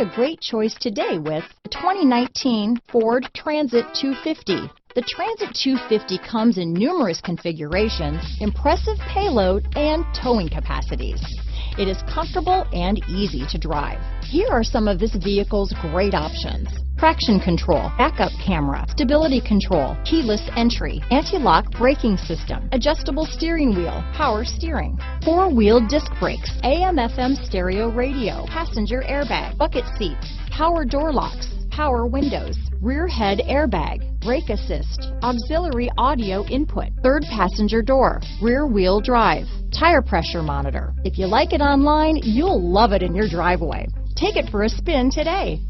a great choice today with the 2019 Ford Transit 250. The Transit 250 comes in numerous configurations, impressive payload, and towing capacities. It is comfortable and easy to drive. Here are some of this vehicle's great options: traction control, backup camera, stability control, keyless entry, anti-lock braking system, adjustable steering wheel, power steering, four-wheel disc brakes, AM/FM stereo radio, passenger airbag, bucket seats, power door locks, power windows, rear head airbag, brake assist, auxiliary audio input, third passenger door, rear wheel drive, tire pressure monitor. If you like it online, you'll love it in your driveway. Take it for a spin today.